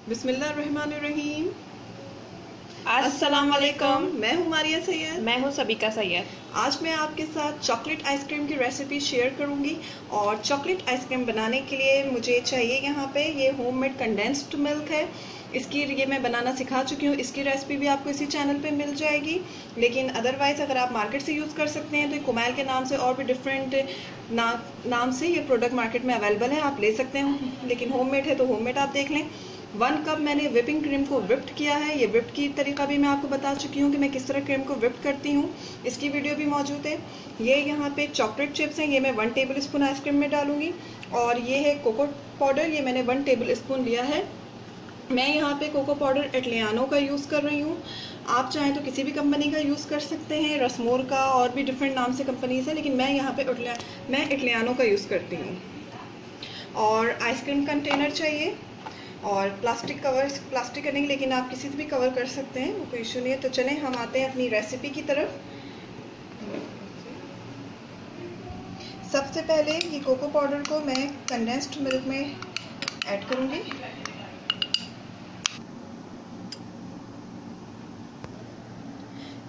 बिस्मिल्लाहिर्रहमानिर्रहीम। अस्सलाम वालेकुम। मैं हूँ मारिया सैयद। मैं हूँ सबिका सैयद। आज मैं आपके साथ चॉकलेट आइसक्रीम की रेसिपी शेयर करूँगी। और चॉकलेट आइसक्रीम बनाने के लिए मुझे चाहिए यहाँ पे ये होममेड कंडेंस्ड मिल्क है। इसकी ये मैं बनाना सिखा चुकी हूँ। इसकी रेसिपी भी आपको इसी चैनल पे मिल जाएगी। लेकिन अदरवाइज़ अगर आप मार्केट से यूज़ कर सकते हैं तो कुमैल के नाम से और भी डिफरेंट नाम से ये प्रोडक्ट मार्केट में अवेलेबल है, आप ले सकते हैं। लेकिन होममेड है तो होममेड आप देख लें। 1 कप मैंने व्हिपिंग क्रीम को व्हिप्ड किया है। ये व्हिप्ड की तरीका भी मैं आपको बता चुकी हूँ कि मैं किस तरह क्रीम को व्हिप्ड करती हूँ। इसकी वीडियो भी मौजूद है। ये यहाँ पे चॉकलेट चिप्स हैं, ये मैं 1 टेबल स्पून आइसक्रीम में डालूंगी। और ये है कोको पाउडर, ये मैंने 1 टेबल स्पून लिया है। मैं यहाँ पे कोको पाउडर इटलियानो का यूज़ कर रही हूँ। आप चाहें तो किसी भी कंपनी का यूज़ कर सकते हैं, रसमोर का, और भी डिफरेंट नाम से कंपनीज है, लेकिन मैं यहाँ पे इटलियानो का यूज़ करती हूँ। और आइसक्रीम कंटेनर चाहिए और प्लास्टिक कवर, प्लास्टिक का नहीं लेकिन आप किसी से भी कवर कर सकते हैं, वो कोई इशू नहीं है। तो चलें हम आते हैं अपनी रेसिपी की तरफ। सबसे पहले ये कोको पाउडर को मैं कंडेंस्ड मिल्क में ऐड करूँगी।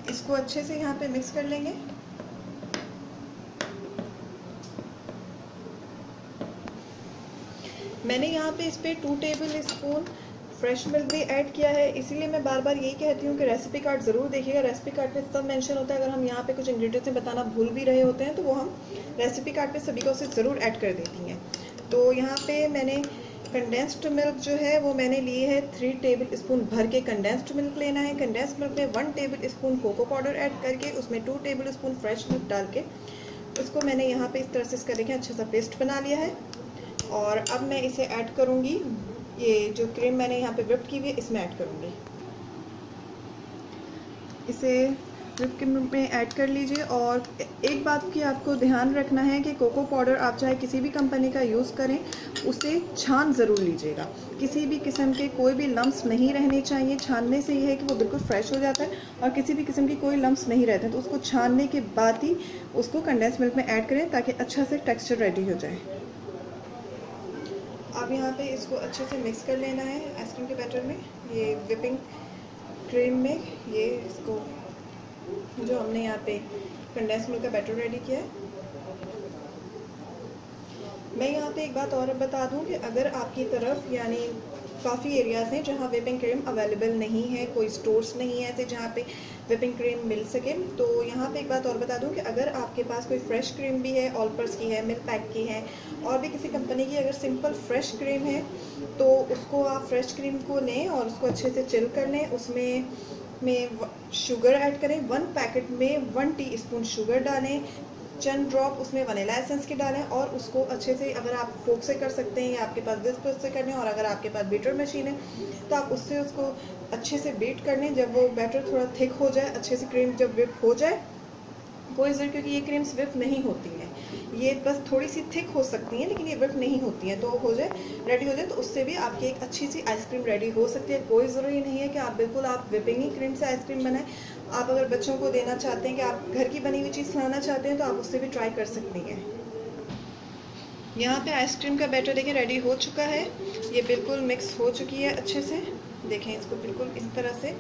इसको अच्छे से यहाँ पे मिक्स कर लेंगे। मैंने यहाँ पे इस पे 2 टेबल स्पून फ्रेश मिल्क भी ऐड किया है। इसीलिए मैं बार बार यही कहती हूँ कि रेसिपी कार्ड ज़रूर देखिएगा। रेसिपी कार्ड पे सब मेंशन होता है। अगर हम यहाँ पे कुछ इंग्रेडिएंट्स बताना भूल भी रहे होते हैं तो वो हम रेसिपी कार्ड पे सभी को से ज़रूर ऐड कर देती हैं। तो यहाँ पे मैंने कंडेंस्ड मिल्क जो है वो मैंने लिए है 3 टेबल स्पून भर के कंडेंस्ड मिल्क लेना है। कंडेंस्ड मिल्क में 1 tablespoon cocoa powder add करके उसमें 2 टेबल स्पून फ्रेश मिल्क डाल के उसको मैंने यहाँ पे इस तरह से इसका देखिए अच्छा सा पेस्ट बना लिया है। और अब मैं इसे ऐड करूँगी, ये जो क्रीम मैंने यहाँ पे व्हिप की हुई है इसमें ऐड करूँगी। इसे व्हिप क्रीम में ऐड कर लीजिए। और एक बात की आपको ध्यान रखना है कि कोको पाउडर आप चाहे किसी भी कंपनी का यूज़ करें, उसे छान ज़रूर लीजिएगा। किसी भी किस्म के कोई भी लम्स नहीं रहने चाहिए। छानने से ये है कि वो बिल्कुल फ्रेश हो जाता है और किसी भी किस्म की कोई लम्स नहीं रहते हैं। तो उसको छानने के बाद ही उसको कंडेंस मिल्क में ऐड करें ताकि अच्छा से टेक्स्चर रेडी हो जाए। अब यहाँ पे इसको अच्छे से मिक्स कर लेना है आइसक्रीम के बैटर में, ये व्हिपिंग क्रीम में। ये इसको जो हमने यहाँ पे कंडेंस मिल्क का बैटर रेडी किया है। मैं यहाँ पे एक बात और बता दूँ कि अगर आपकी तरफ यानी काफ़ी एरियाज़ हैं जहाँ व्हिपिंग क्रीम अवेलेबल नहीं है, कोई स्टोर्स नहीं है ऐसे जहाँ पे व्हिपिंग क्रीम मिल सके, तो यहाँ पे एक बात और बता दूँ कि अगर आपके पास कोई फ्रेश क्रीम भी है, ऑलपर्स की है, मिल्क पैक की है, और भी किसी कंपनी की अगर सिंपल फ्रेश क्रीम है तो उसको आप फ्रेश क्रीम को लें और उसको अच्छे से चिल कर लें। उसमें शुगर ऐड करें। 1 पैकेट में 1 टीस्पून शुगर डालें, चंद ड्रॉप उसमें वनीला एसेंस के डालें और उसको अच्छे से, अगर आप फोक से कर सकते हैं या आपके पास विस्क से करने, और अगर आपके पास बीटर मशीन है तो आप उससे उसको अच्छे से बीट कर लें। जब वो बैटर थोड़ा थिक हो जाए, अच्छे से क्रीम जब व्हिप हो जाए, कोई ज़रूर, क्योंकि ये क्रीम्स व्हिप नहीं होती हैं, ये बस थोड़ी सी थिक हो सकती हैं लेकिन ये व्हिप नहीं होती हैं। तो हो जाए, रेडी हो जाए, तो उससे भी आपकी एक अच्छी सी आइसक्रीम रेडी हो सकती है। कोई ज़रूरी नहीं है कि आप बिल्कुल आप व्हिपिंग ही क्रीम से आइसक्रीम बनाएं। आप अगर बच्चों को देना चाहते हैं कि आप घर की बनी हुई चीज़ खिलाना चाहते हैं तो आप उससे भी ट्राई कर सकती हैं। यहाँ पे आइसक्रीम का बैटर देखिए रेडी हो चुका है। ये बिल्कुल मिक्स हो चुकी है अच्छे से। देखें, इसको बिल्कुल इस तरह से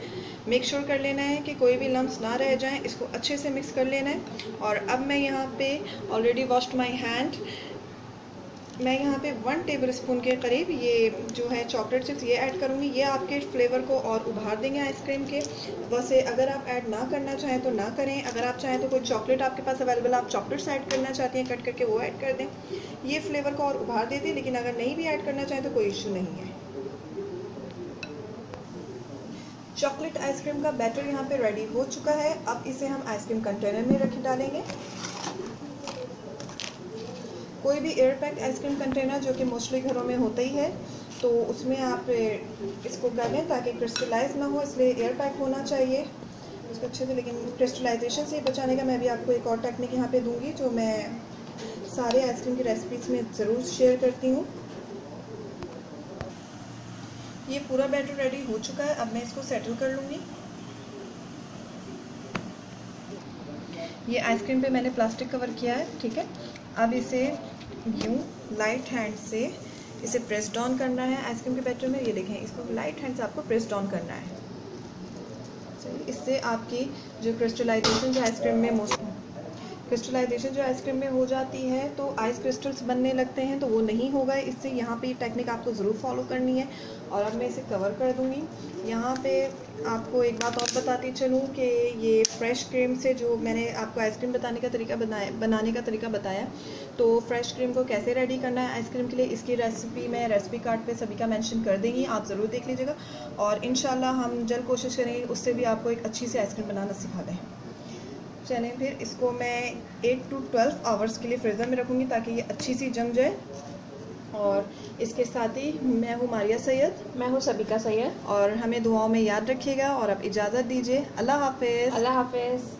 मेक श्योर कर लेना है कि कोई भी लम्स ना रह जाएं। इसको अच्छे से मिक्स कर लेना है। और अब मैं यहाँ पे ऑलरेडी वॉश्ड माय हैंड, मैं यहाँ पे 1 टेबल स्पून के करीब ये जो है चॉकलेट चिप्स ये ऐड करूँगी। ये आपके फ्लेवर को और उभार देंगे आइसक्रीम के। वैसे अगर आप ऐड ना करना चाहें तो ना करें। अगर आप चाहें तो कोई चॉकलेट आपके पास अवेलेबल, आप चॉकलेट्स ऐड करना चाहते हैं कट करके, वो ऐड कर दें। ये फ्लेवर को और उभार देती है। लेकिन अगर नहीं भी ऐड करना चाहें तो कोई इशू नहीं है। चॉकलेट आइसक्रीम का बैटर यहाँ पे रेडी हो चुका है। अब इसे हम आइसक्रीम कंटेनर में रख डालेंगे। कोई भी एयर पैक आइसक्रीम कंटेनर जो कि मोस्टली घरों में होता ही है, तो उसमें आप इसको कर लें ताकि क्रिस्टलाइज ना हो, इसलिए एयर पैक होना चाहिए उसको अच्छे से। लेकिन क्रिस्टलाइजेशन से बचाने का मैं भी आपको एक और टेक्निक यहाँ पे दूंगी जो मैं सारे आइसक्रीम की रेसिपीज़ में ज़रूर शेयर करती हूँ। ये पूरा बैटर रेडी हो चुका है। अब मैं इसको सेटल कर लूँगी। ये आइसक्रीम पे मैंने प्लास्टिक कवर किया है, ठीक है। अब इसे यूँ लाइट हैंड से इसे प्रेस डाउन करना है आइसक्रीम के बैटर में। ये देखें, इसको लाइट हैंड से आपको प्रेस डाउन करना है। इससे आपकी जो क्रिस्टलाइजेशन जो आइसक्रीम में हो जाती है तो आइस क्रिस्टल्स बनने लगते हैं, तो वो नहीं होगा इससे। यहाँ पे ये टेक्निक आपको ज़रूर फॉलो करनी है। और अब मैं इसे कवर कर दूँगी। यहाँ पे आपको एक बात और बताती चलूँ कि ये फ्रेश क्रीम से जो मैंने आपको आइसक्रीम बनाने का तरीका बताया, तो फ्रेश क्रीम को कैसे रेडी करना है आइसक्रीम के लिए, इसकी रेसिपी मैं रेसिपी कार्ड पे सभी का मेंशन कर देंगी, आप ज़रूर देख लीजिएगा। और इंशाल्लाह हम जल्द कोशिश करेंगे उससे भी आपको एक अच्छी सी आइसक्रीम बनाना सिखा दें। चलें, फिर इसको मैं 8 to 12 आवर्स के लिए फ्रीज़र में रखूँगी ताकि ये अच्छी सी जम जाए। और इसके साथ ही मैं हूँ मारिया सैयद, मैं हूँ सबिका सैयद, और हमें दुआओं में याद रखिएगा। और अब इजाज़त दीजिए। अल्लाह हाफिज़। अल्लाह हाफिज़।